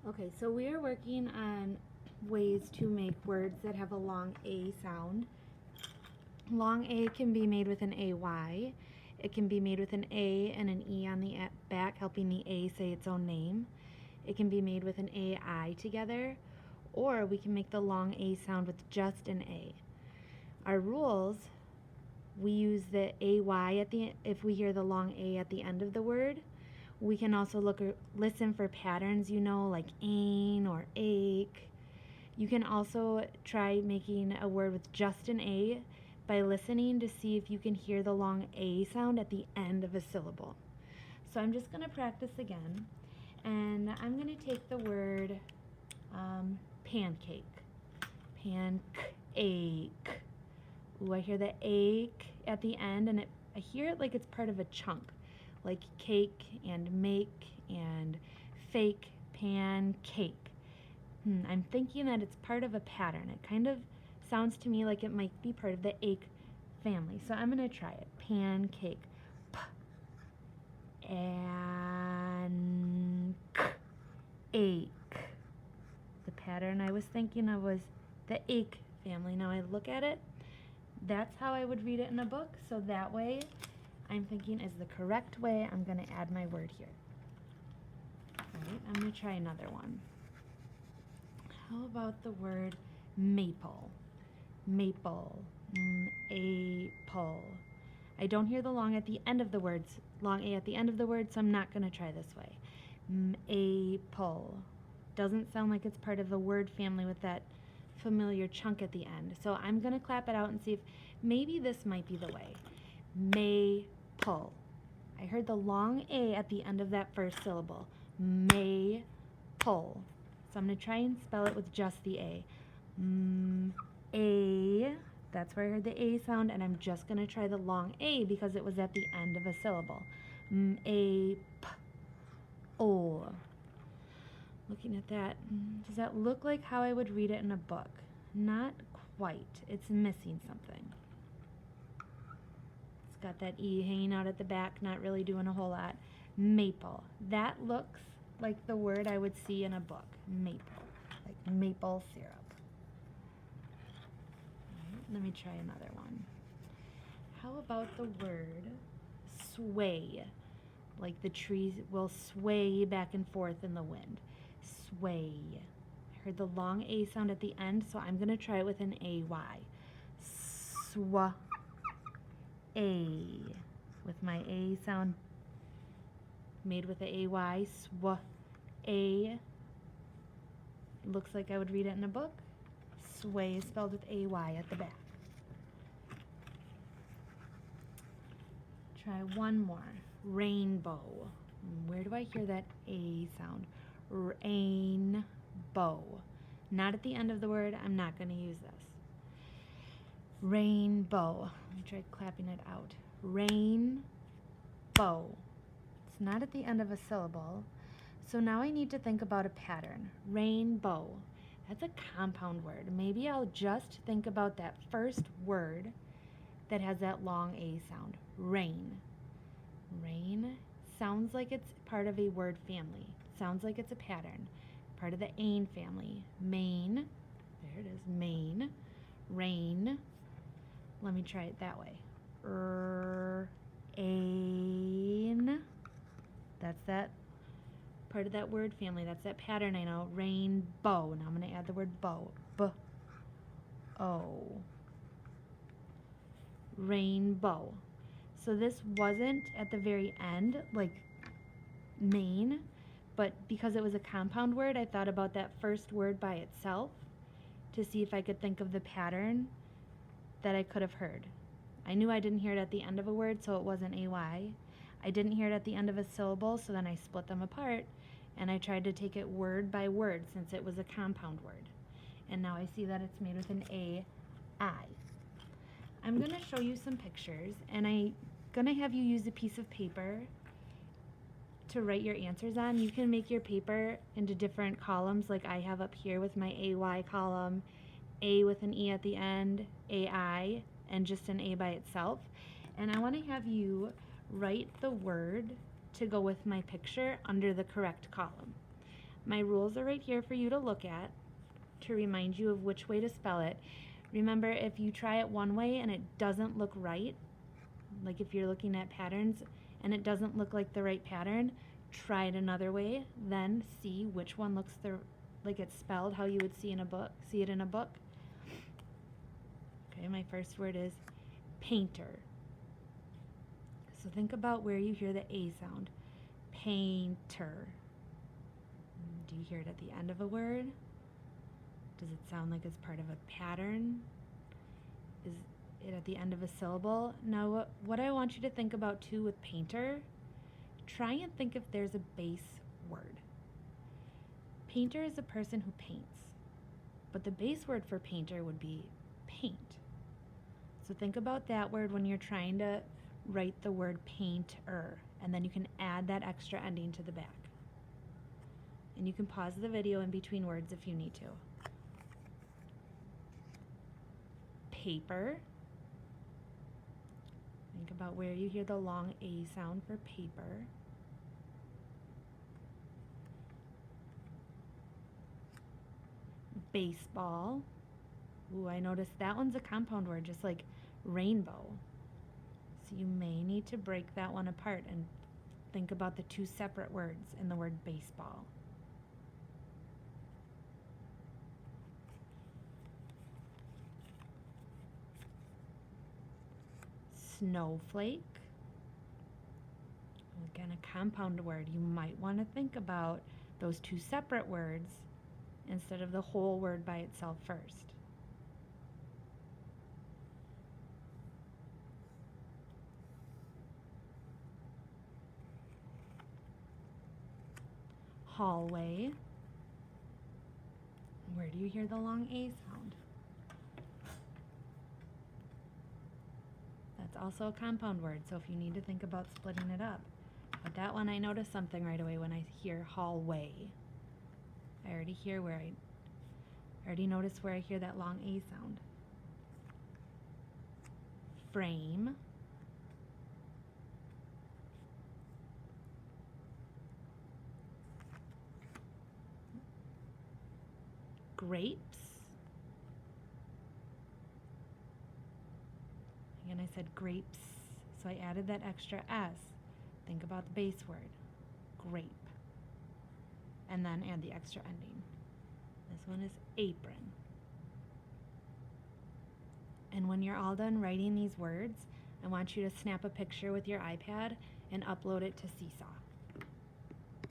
Okay, so we are working on ways to make words that have a long A sound. Long A can be made with an AY. It can be made with an A and an E on the back, helping the A say its own name. It can be made with an AI together, or we can make the long A sound with just an A. Our rules, we use the AY at the if we hear the long A at the end of the word. We can also listen for patterns, like ain or ache. You can also try making a word with just an A by listening to see if you can hear the long A sound at the end of a syllable. So I'm just going to practice again, and I'm going to take the word pancake. Pancake. Ooh, I hear the ache at the end, and I hear it like it's part of a chunk, like cake and make and fake pancake. I'm thinking that it's part of a pattern. It kind of sounds to me like it might be part of the ache family. So I'm going to try it. Pancake. P and ache. The pattern I was thinking of was the ache family. Now I look at it, that's how I would read it in a book. So that way, I'm thinking is the correct way. I'm going to add my word here. All right, I'm going to try another one. How about the word maple? Maple. Maple. I don't hear the long at the end of the words, long A at the end of the word, so I'm not going to try this way. Maple. Doesn't sound like it's part of the word family with that familiar chunk at the end. So I'm going to clap it out and see if maybe this might be the way. Maple. I heard the long A at the end of that first syllable. Maple. So I'm going to try and spell it with just the A. A. That's where I heard the A sound, and I'm just going to try the long A because it was at the end of a syllable. A-p-o. Looking at that, does that look like how I would read it in a book? Not quite. It's missing something. It's got that E hanging out at the back, not really doing a whole lot. Maple. That looks like the word I would see in a book. Maple. Like maple syrup. Let me try another one. How about the word sway? Like the trees will sway back and forth in the wind. Sway. I heard the long A sound at the end, so I'm going to try it with an AY. Swa. A. With my A sound made with the AY. Swa. A. Looks like I would read it in a book. Sway is spelled with AY at the back. Try one more. Rainbow. Where do I hear that A sound? Rainbow. Not at the end of the word. I'm not going to use this. Rainbow. Let me try clapping it out. Rainbow. It's not at the end of a syllable. So now I need to think about a pattern. Rainbow. That's a compound word. Maybe I'll just think about that first word that has that long A sound. Rain. Rain sounds like it's part of a word family. Sounds like it's a pattern. Part of the ain family. Main. There it is. Main. Rain. Let me try it that way. Ain. That's that part of that word family. That's that pattern I know. Rainbow. Now I'm going to add the word bow. B-O. Rainbow. So this wasn't at the very end, like main, but because it was a compound word, I thought about that first word by itself to see if I could think of the pattern that I could have heard. I knew I didn't hear it at the end of a word, so it wasn't AY. I didn't hear it at the end of a syllable, so then I split them apart, and I tried to take it word by word since it was a compound word. And now I see that it's made with an AI. I'm going to show you some pictures, and I'm going to have you use a piece of paper to write your answers on. You can make your paper into different columns like I have up here with my AY column, A with an E at the end, AI, and just an A by itself. And I want to have you write the word to go with my picture under the correct column. My rules are right here for you to look at to remind you of which way to spell it. Remember, if you try it one way and it doesn't look right, like if you're looking at patterns and it doesn't look like the right pattern, try it another way, then see which one looks like it's spelled how you would see it in a book. Okay, my first word is painter. So think about where you hear the A sound. Painter. Do you hear it at the end of a word? Does it sound like it's part of a pattern? Is it at the end of a syllable? Now, what I want you to think about too with painter, try and think if there's a base word. Painter is a person who paints, but the base word for painter would be paint. So think about that word when you're trying to write the word painter, and then you can add that extra ending to the back. And you can pause the video in between words if you need to. Paper. Think about where you hear the long A sound for paper. Baseball. Ooh, I noticed that one's a compound word, just like rainbow. So you may need to break that one apart and think about the two separate words in the word baseball. Snowflake. Again, a compound word. You might want to think about those two separate words instead of the whole word by itself first. Hallway. Where do you hear the long A sound? That's also a compound word, so if you need to think about splitting it up. But that one, I notice something right away when I hear hallway. I already notice where I hear that long A sound. Frame. Grapes. Again, I said grapes, so I added that extra S. Think about the base word, grape, and then add the extra ending. This one is apron. And when you're all done writing these words, I want you to snap a picture with your iPad and upload it to Seesaw.